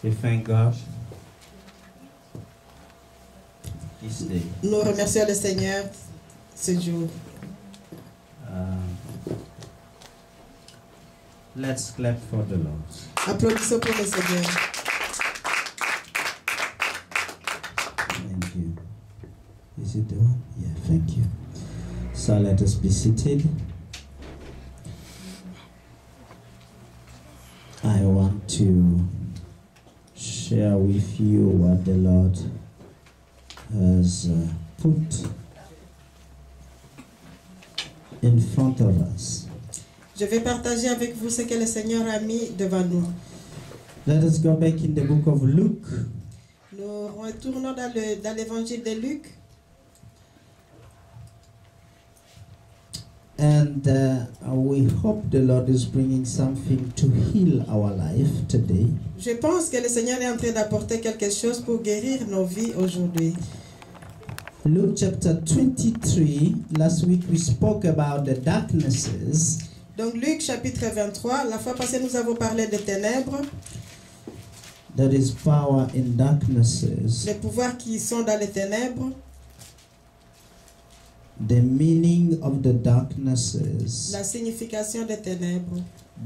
We thank God this day. Nous remercions le Seigneur ce jour. Let's clap for the Lord. Applaudissons pour le Seigneur. Thank you. Is it the one? Yeah, thank you. So let us be seated. I want to share with you what the Lord has put in front of us. Je vais partager avec vous ce que le Seigneur a mis devant nous. Let us go back in the book of Luke. Nous retournons dans l'évangile de Luc. And we hope the Lord is bringing something to heal our life today. Je pense que le Seigneur est en train d'apporter quelque chose pour guérir nos vies aujourd'hui. Luke chapter 23. Last week we spoke about the darknesses. Donc Luc chapitre 23, la fois passée nous avons parlé des ténèbres. There is power in darknesses. Les pouvoirs qui sont dans les ténèbres. The meaning of the darknesses. La signification des ténèbres.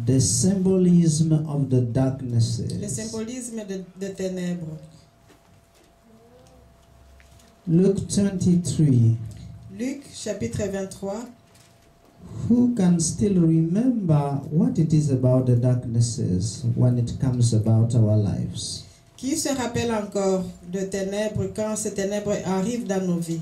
The symbolism of the Le darknesses. symbolisme des ténèbres. Luke 23. Luc chapitre 23. Who can still remember what it is about the darknesses when it comes about our lives? Qui se rappelle encore de ténèbres quand ces ténèbres arrivent dans nos vies?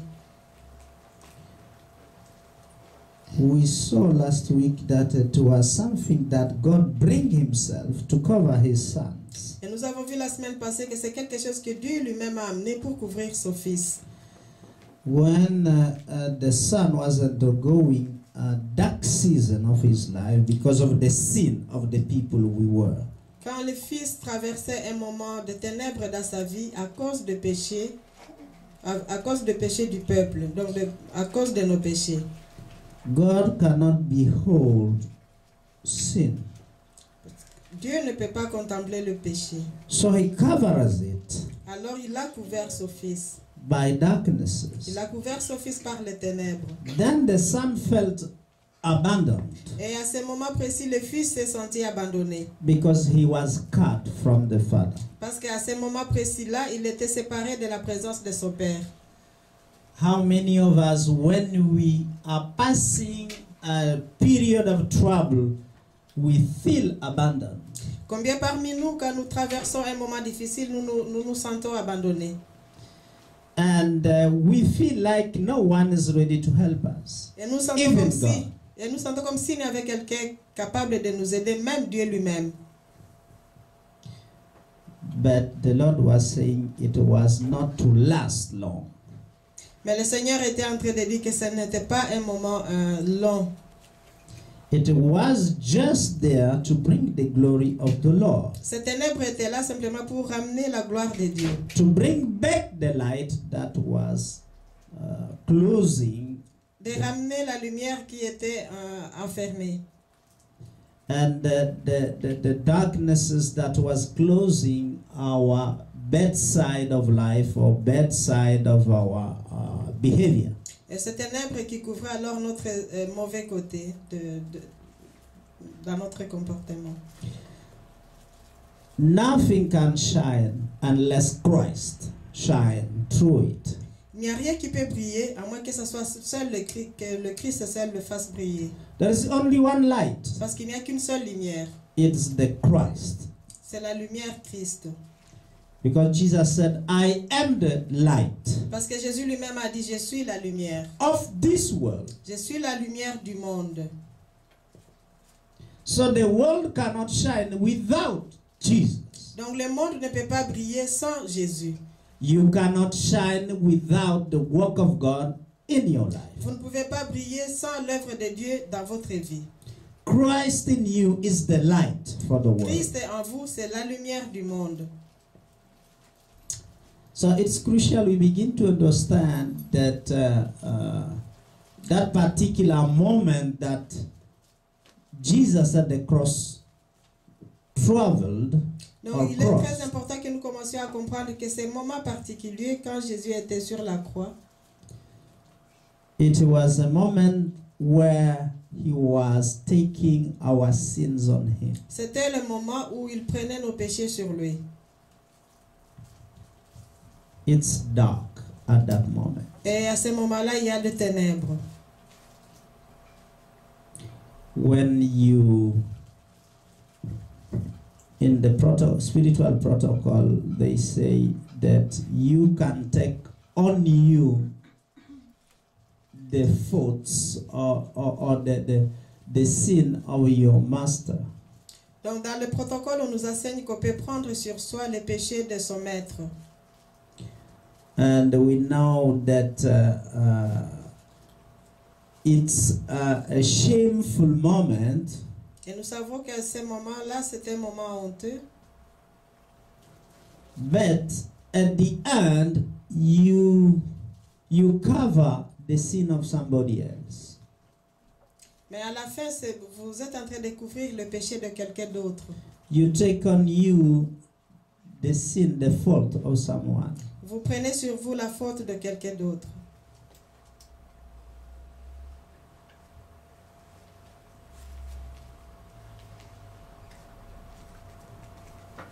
We saw last week that it was something that God bring himself to cover his sons. Et nous avons vu la semaine passée que c'est quelque chose que Dieu lui-même a amené pour couvrir son fils. When the son was undergoing a dark season of his life because of the sin of the people we were. Quand le fils traversait un moment de ténèbres dans sa vie à cause de péché, à cause du péché du peuple, donc à cause de nos péchés. God cannot behold sin. Dieu ne peut pas contempler le péché. So he covers it Alors il a couvert son fils. by darknesses. Il a couvert son fils par les ténèbres. Then the son felt abandoned Et à ce moment précis, le fils s'est senti abandonné. because he was cut from the father. Parce qu'à ce moment précis-là, il était séparé de la présence de son père. How many of us, when we are passing a period of trouble, we feel abandoned? Combien parmi nous, quand nous traversons un moment difficile, nous nous sentons abandonnés? And we feel like no one is ready to help us. Et nous sentons Even comme God. si, il y avait quelqu'un capable de nous aider, même Dieu lui-même. But the Lord was saying it was not to last long. Mais le Seigneur était en train de dire que ce n'était pas un moment long. It was just there to bring the glory of the Lord. Ces ténèbres étaient là simplement pour ramener la gloire de Dieu. To bring back the light that was closing. De ramener la lumière qui était enfermée. And the darknesses that was closing our bedside of life or bedside of our behavior. Et ces ténèbres qui couvraient alors notre mauvais côté dans notre comportement. Nothing can shine unless Christ shine through it. Il n'y a rien qui peut briller à moins que ce soit seul que le Christ seul le fasse briller. There is only one light. Parce qu'il n'y a qu'une seule lumière. It's the Christ. C'est la lumière Christ. Because Jesus said, I am the light Parce que Jésus lui-même a dit, je suis la lumière. of this world. Je suis la lumière du monde. So the world cannot shine without Jesus. Donc le monde ne peut pas briller sans Jésus. You cannot shine without the work of God in your life. Vous ne pouvez pas briller sans l'œuvre de Dieu dans votre vie. Christ in you is the light for the world. Christ en vous, c'est la lumière du monde. So it's crucial we begin to understand that that particular moment that Jesus at the cross traveled Donc, or il est très cross. important que nous commencions à comprendre que ces moments particuliers, quand Jésus était sur la croix, It was a moment where he was taking our sins on him. c'était le moment où il prenait nos péchés sur lui. It's dark at that moment. Et à ce moment-là, il y a des ténèbres. When you, in the spiritual protocol, they say that you can take on you the faults or the sin of your master. Donc, dans le protocole, on nous enseigne qu'on peut prendre sur soi les péchés de son maître. And we know that it's a shameful moment, Et nous savons qu'à ce moment-là, c'était un moment honteux. but at the end, you cover the sin of somebody else. Mais à la fin, vous êtes en train de couvrir le péché de quelqu'un d'autre. You take on you the sin, the fault of someone. Vous prenez sur vous la faute de quelqu'un d'autre.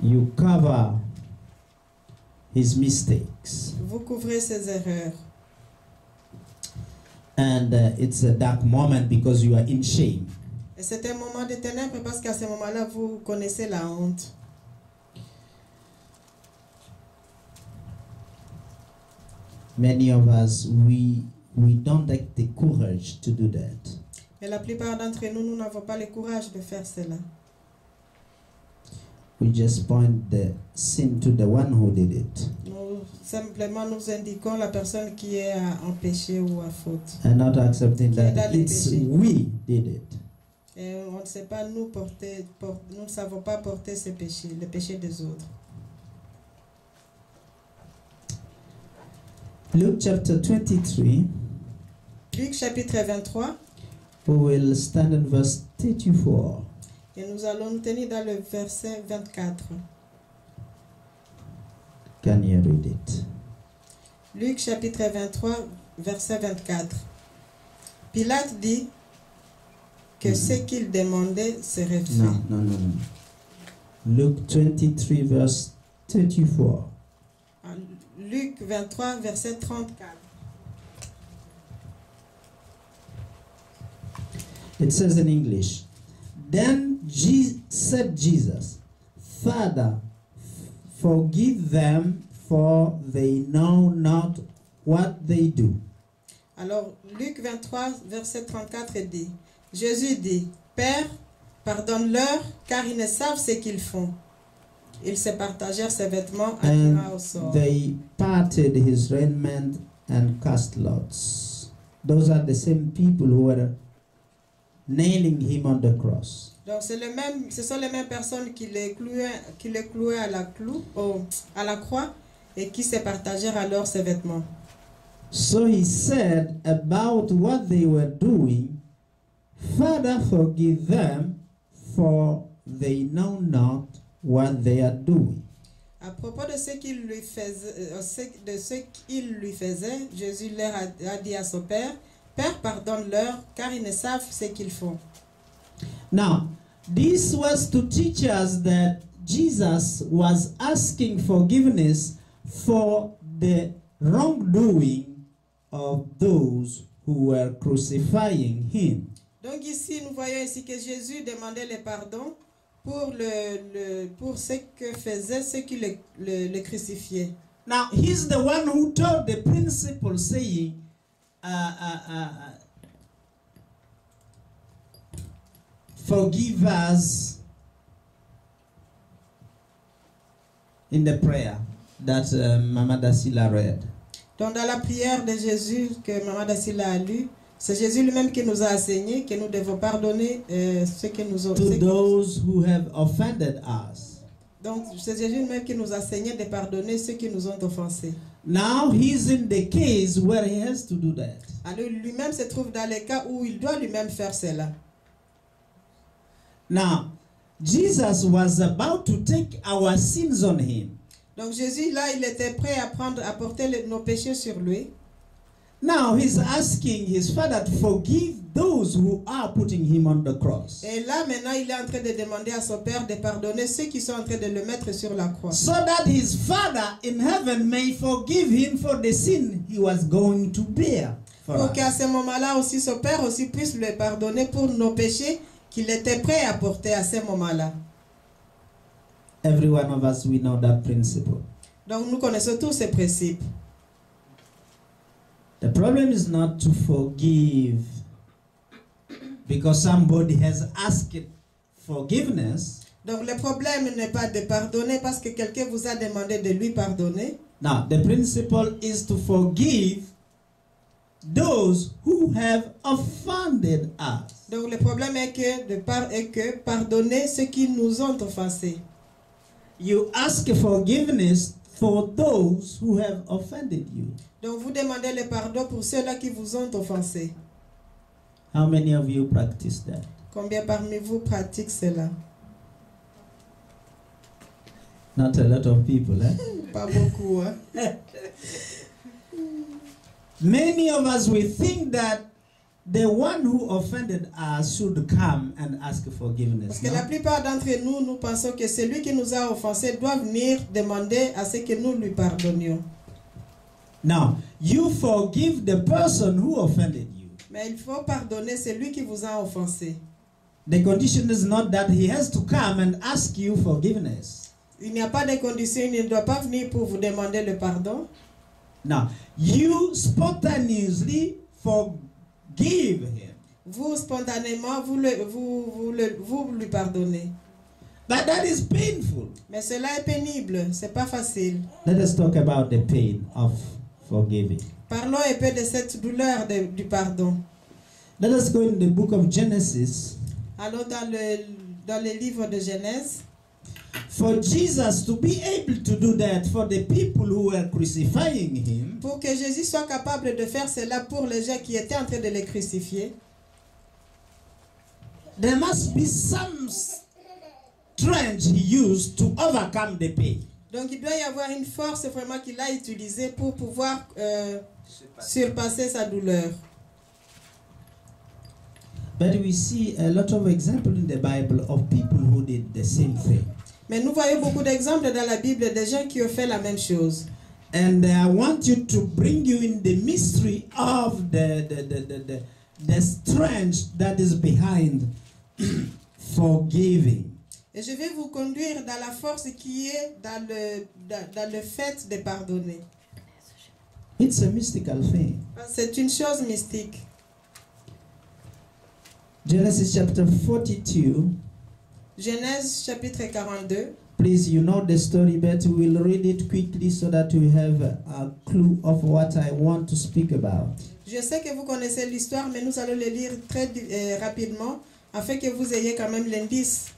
You cover his mistakes. Vous couvrez ses erreurs. And it's a dark moment because you are in shame. Et c'est un moment de ténèbres parce qu'à ce moment-là, vous connaissez la honte. Many of us, we don't take the courage to do that. Mais la plupart d'entre nous, nous n'avons pas le courage de faire cela. We just point the sin to the one who did it. Simplement, nous indiquons la personne qui est en péché ou à faute. And not accepting Qui est that dans le it's péché. we did it. Et on ne sait pas nous ne savons pas porter ces péchés, les péchés des autres. Luke chapter 23, Luc chapitre 23, we will stand in verse 34. et nous allons nous tenir dans le verset 24. Can you read it? Luc chapitre 23, verset 24. Pilate dit que ce qu'il demandait serait fait. No. Luke 23, verse 34. Luc 23, verset 34. It says in English, Then said Jesus, Father, forgive them, for they know not what they do. Alors, Luc 23, verset 34 dit, Jésus dit, Père, pardonne-leur, car ils ne savent ce qu'ils font. Ils se partagèrent ses vêtements à tirer au sort. They parted his raiment and cast lots. Those are the same people who were nailing him on the cross. Donc, ce sont les mêmes personnes qui le clouaient à la croix et qui se partagèrent alors ses vêtements. So he said about what they were doing, Father, forgive them, for they know not what they are doing. À propos de ce qu'il lui faisait, Jésus leur a dit à son Père, Père, pardonne-leur, car ils ne savent ce qu'ils font. Now, this was to teach us that Jesus was asking forgiveness for the wrongdoing of those who were crucifying him. Donc ici, nous voyons ici que Jésus demandait le pardon pour ce que faisaient ceux qui le crucifiaient. Now, he's the one who told the principle, saying, forgive us in the prayer that Mama Dasila read. Donc dans la prière de Jésus que Mama Dasila a lu, c'est Jésus lui-même qui nous a enseigné que nous devons pardonner ceux qui nous ont To those who have offended us. Donc c'est Jésus lui-même qui nous a enseigné de pardonner ceux qui nous ont offensés. Now he's in the case where he has to do that. Alors lui-même se trouve dans le cas où il doit lui-même faire cela. Now, Jesus was about to take our sins on him. Donc Jésus, là, il était prêt à porter nos péchés sur lui. Now he's asking his Father to forgive those who are putting him on the cross. Et là, maintenant, il est en train de demander à son Père de pardonner ceux qui sont en train de le mettre sur la croix. So that his Father in heaven may forgive him for the sin he was going to bear. Pour qu'à ce moment-là aussi, son Père aussi puisse le pardonner pour nos péchés qu'il était prêt à porter à ce moment-là. Every one of us, we know that principle. Donc nous connaissons tous ces principes. The problem is not to forgive because somebody has asked forgiveness. Donc le problème n'est pas de pardonner parce que quelqu'un vous a demandé de lui pardonner. Now, the principle is to forgive those who have offended us. Donc le problème est que pardonner ceux qui nous ont offensés. You ask forgiveness for those who have offended you. Donc vous demandez le pardon pour ceux-là qui vous ont offensés. How many of you practice that? Combien parmi vous pratiquent cela? Not a lot of people, eh? Pas beaucoup, hein? Many of us, we think that the one who offended us should come and ask forgiveness. Parce que No? la plupart d'entre nous, nous pensons que celui qui nous a offensés doit venir demander à ce que nous lui pardonnions. Now, you forgive the person who offended you. Mais il faut pardonner celui qui vous a offensé. The condition is not that he has to come and ask you forgiveness. Il n'y a pas de condition, il ne doit pas venir pour vous demander le pardon. Now, you spontaneously forgive him. Vous, spontanément, vous lui pardonnez. But that is painful. Mais cela est pénible, c'est pas facile. Let us talk about the pain of forgiving. Parlons un peu de cette douleur du pardon. Let us go in the book of Genesis. Allons dans le livre de Genèse. For Jesus to be able to do that for the people who were crucifying him, Pour que Jésus soit capable de faire cela pour les gens qui étaient en train de le crucifier, there must be some strength he used to overcome the pain. donc il doit y avoir une force vraiment qu'il a utilisée pour pouvoir surpasser sa douleur. But we see a lot of examples in the Bible of people who did the same thing. Mais nous voyons beaucoup d'exemples dans la Bible de gens qui ont fait la même chose. And I want you to bring you in the mystery of the strength that is behind forgiving. Et je vais vous conduire dans la force qui est dans le fait de pardonner. It's a mystical thing. C'est une chose mystique. Genesis chapter 42. Genèse chapitre 42. Please, you know the story, but we will read it quickly so that you have a clue of what I want to speak about. Je sais que vous connaissez l'histoire, mais nous allons le lire très rapidement afin que vous ayez quand même l'indice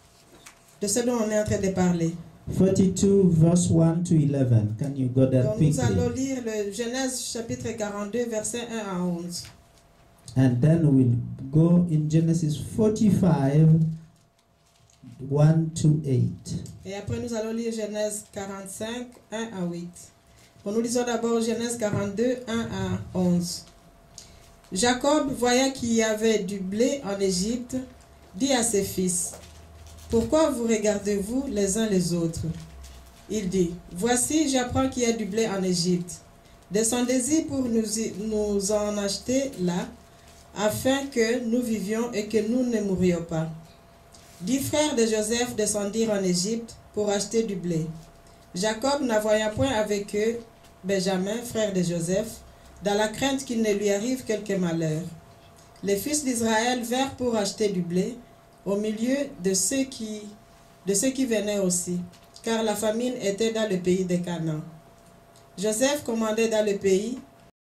de ce dont on est en train de parler. 42 verse 1 to 11. Can you go there Donc nous allons quickly? lire le Genèse chapitre 42, versets 1 à 11. And then we'll go in Genesis 45, 1 to 8. Et après nous allons lire Genèse 45, 1 à 8. Bon, nous lisons d'abord Genèse 42, 1 à 11. Jacob, voyant qu'il y avait du blé en Égypte, dit à ses fils: Pourquoi vous regardez-vous les uns les autres? Il dit: Voici, j'apprends qu'il y a du blé en Égypte. Descendez-y pour nous en acheter là, afin que nous vivions et que nous ne mourions pas. 10 frères de Joseph descendirent en Égypte pour acheter du blé. Jacob, n'avoyant point avec eux Benjamin, frère de Joseph, dans la crainte qu'il ne lui arrive quelque malheur. Les fils d'Israël vinrent pour acheter du blé au milieu de ceux qui venaient aussi, car la famine était dans le pays de Canaan. Joseph commandait dans le pays